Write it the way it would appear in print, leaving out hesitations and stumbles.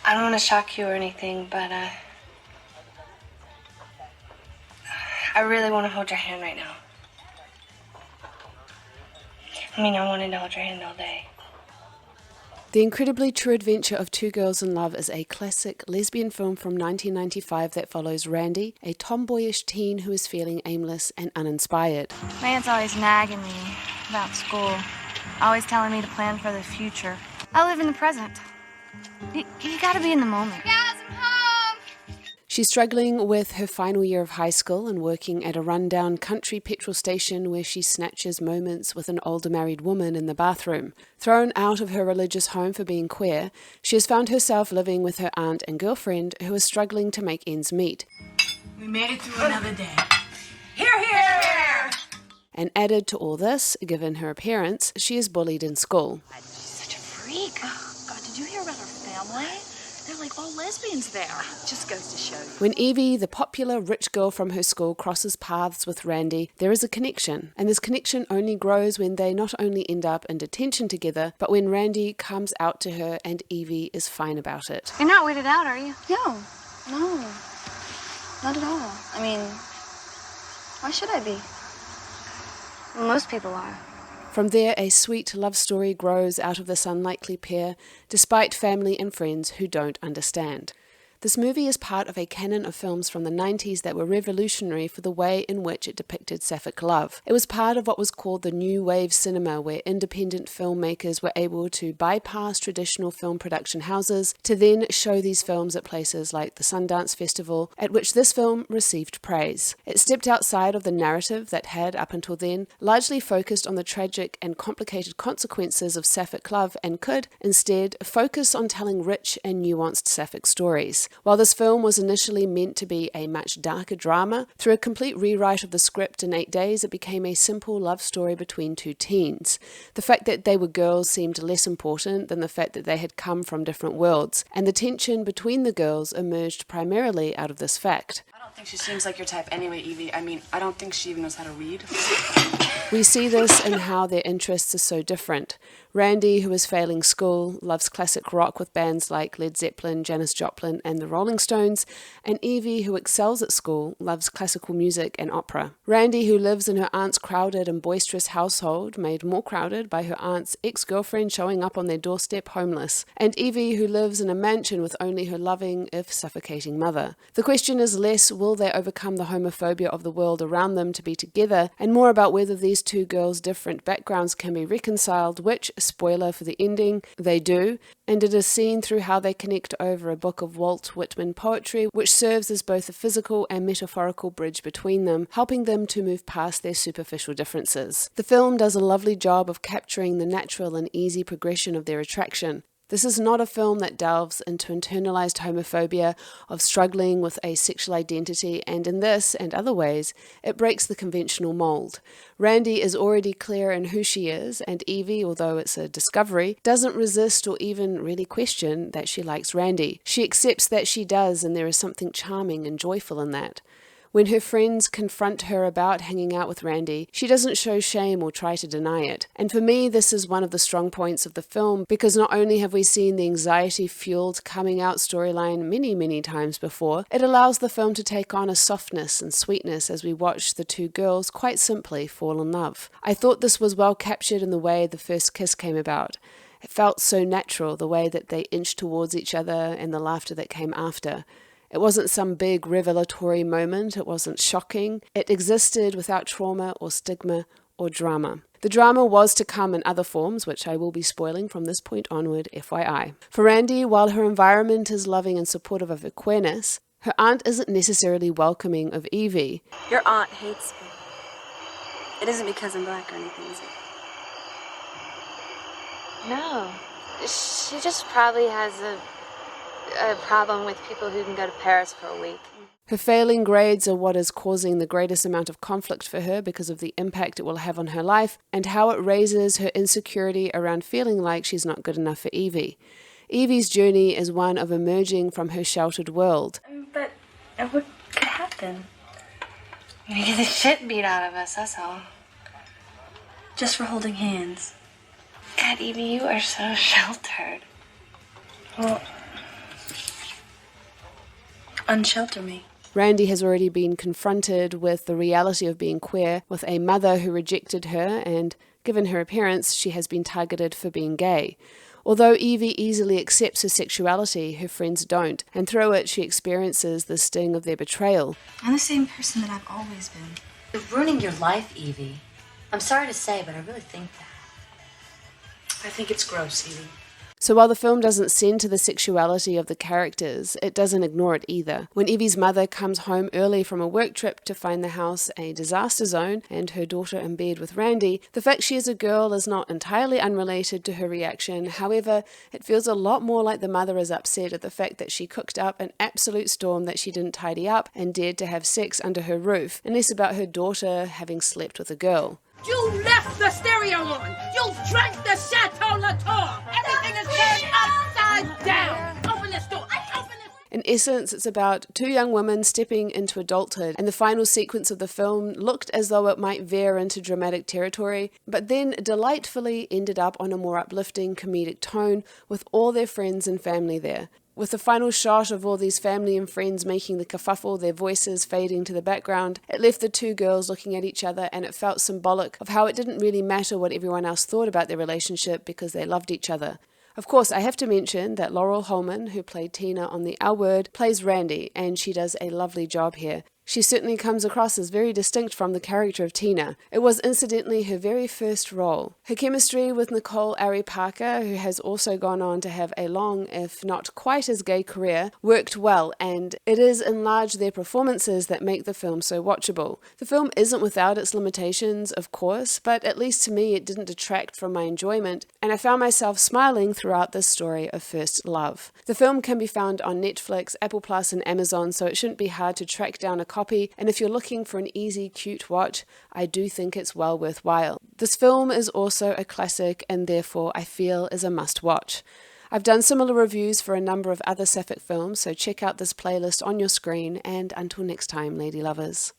I don't want to shock you or anything, but I really want to hold your hand right now. I mean, I wanted to hold your hand all day. The incredibly true adventure of two girls in love is a classic lesbian film from 1995 that follows Randy, a tomboyish teen who is feeling aimless and uninspired. My aunt's always nagging me about school, always telling me to plan for the future. I live in the present. You gotta be in the moment. Guys, I'm home! She's struggling with her final year of high school and working at a rundown country petrol station where she snatches moments with an older married woman in the bathroom. Thrown out of her religious home for being queer, she has found herself living with her aunt and girlfriend who are struggling to make ends meet. We made it through another day. Here, here! And added to all this, given her appearance, she is bullied in school. She's such a freak. Oh, God, did you hear about her family? They're like all lesbians there. Just goes to show you. When Evie, the popular rich girl from her school, crosses paths with Randy, there is a connection. And this connection only grows when they not only end up in detention together, but when Randy comes out to her and Evie is fine about it. You're not weirded out, are you? No, not at all. I mean, why should I be? Most people are. From there, a sweet love story grows out of this unlikely pair, despite family and friends who don't understand. This movie is part of a canon of films from the 90s that were revolutionary for the way in which it depicted sapphic love. It was part of what was called the New Wave cinema, where independent filmmakers were able to bypass traditional film production houses to then show these films at places like the Sundance Festival, at which this film received praise. It stepped outside of the narrative that had, up until then, largely focused on the tragic and complicated consequences of sapphic love and could, instead, focus on telling rich and nuanced sapphic stories. While this film was initially meant to be a much darker drama, through a complete rewrite of the script in 8 days, it became a simple love story between two teens. The fact that they were girls seemed less important than the fact that they had come from different worlds, and the tension between the girls emerged primarily out of this fact. I don't think she seems like your type anyway, Evie. I mean, I don't think she even knows how to read. We see this in how their interests are so different. Randy, who is failing school, loves classic rock with bands like Led Zeppelin, Janis Joplin, and the Rolling Stones, and Evie, who excels at school, loves classical music and opera. Randy, who lives in her aunt's crowded and boisterous household, made more crowded by her aunt's ex-girlfriend showing up on their doorstep homeless, and Evie, who lives in a mansion with only her loving, if suffocating, mother. The question is less, will they overcome the homophobia of the world around them to be together, and more about whether these two girls' different backgrounds can be reconciled, which, spoiler for the ending, they do, and it is seen through how they connect over a book of Walt Whitman poetry, which serves as both a physical and metaphorical bridge between them, helping them to move past their superficial differences. The film does a lovely job of capturing the natural and easy progression of their attraction. This is not a film that delves into internalized homophobia of struggling with a sexual identity, and in this and other ways, it breaks the conventional mold. Randy is already clear in who she is, and Evie, although it's a discovery, doesn't resist or even really question that she likes Randy. She accepts that she does, and there is something charming and joyful in that. When her friends confront her about hanging out with Randy, she doesn't show shame or try to deny it. And for me, this is one of the strong points of the film, because not only have we seen the anxiety-fueled coming out storyline many times before, it allows the film to take on a softness and sweetness as we watch the two girls quite simply fall in love. I thought this was well captured in the way the first kiss came about. It felt so natural, the way that they inched towards each other and the laughter that came after. It wasn't some big revelatory moment, it wasn't shocking. It existed without trauma or stigma or drama. The drama was to come in other forms, which I will be spoiling from this point onward, FYI. For Randy, while her environment is loving and supportive of her queerness, her aunt isn't necessarily welcoming of Evie. Your aunt hates me. It isn't because I'm black or anything, is it? No. She just probably has a problem with people who can go to Paris for a week. Her failing grades are what is causing the greatest amount of conflict for her because of the impact it will have on her life and how it raises her insecurity around feeling like she's not good enough for Evie. Evie's journey is one of emerging from her sheltered world. But what could happen? We get the shit beat out of us, that's all. Just for holding hands. God, Evie, you are so sheltered. Well, unshelter me. Randy has already been confronted with the reality of being queer, with a mother who rejected her, and given her appearance, she has been targeted for being gay. Although Evie easily accepts her sexuality, her friends don't, and through it she experiences the sting of their betrayal. I'm the same person that I've always been. You're ruining your life, Evie. I'm sorry to say, but I really think that. I think it's gross, Evie. So while the film doesn't center the sexuality of the characters, it doesn't ignore it either. When Evie's mother comes home early from a work trip to find the house a disaster zone and her daughter in bed with Randy, the fact she is a girl is not entirely unrelated to her reaction. However, it feels a lot more like the mother is upset at the fact that she cooked up an absolute storm that she didn't tidy up and dared to have sex under her roof, and less about her daughter having slept with a girl. You left the stereo on. You drank the Chateau Latour. Everything is turned upside down. Open this door. Open this. In essence, it's about two young women stepping into adulthood, and the final sequence of the film looked as though it might veer into dramatic territory, but then delightfully ended up on a more uplifting comedic tone with all their friends and family there. With the final shot of all these family and friends making the kerfuffle, their voices fading to the background, it left the two girls looking at each other, and it felt symbolic of how it didn't really matter what everyone else thought about their relationship because they loved each other. Of course, I have to mention that Laurel Holman, who played Tina on The L Word, plays Randy, and she does a lovely job here. She certainly comes across as very distinct from the character of Tina. It was incidentally her very first role. Her chemistry with Nicole Ari Parker, who has also gone on to have a long, if not quite as gay career, worked well, and it is in large their performances that make the film so watchable. The film isn't without its limitations, of course, but at least to me it didn't detract from my enjoyment, and I found myself smiling throughout this story of first love. The film can be found on Netflix, Apple Plus, and Amazon, so it shouldn't be hard to track down a copy, and if you're looking for an easy, cute watch, I do think it's well worthwhile. This film is also a classic and therefore I feel is a must-watch. I've done similar reviews for a number of other sapphic films, so check out this playlist on your screen, and until next time, lady lovers.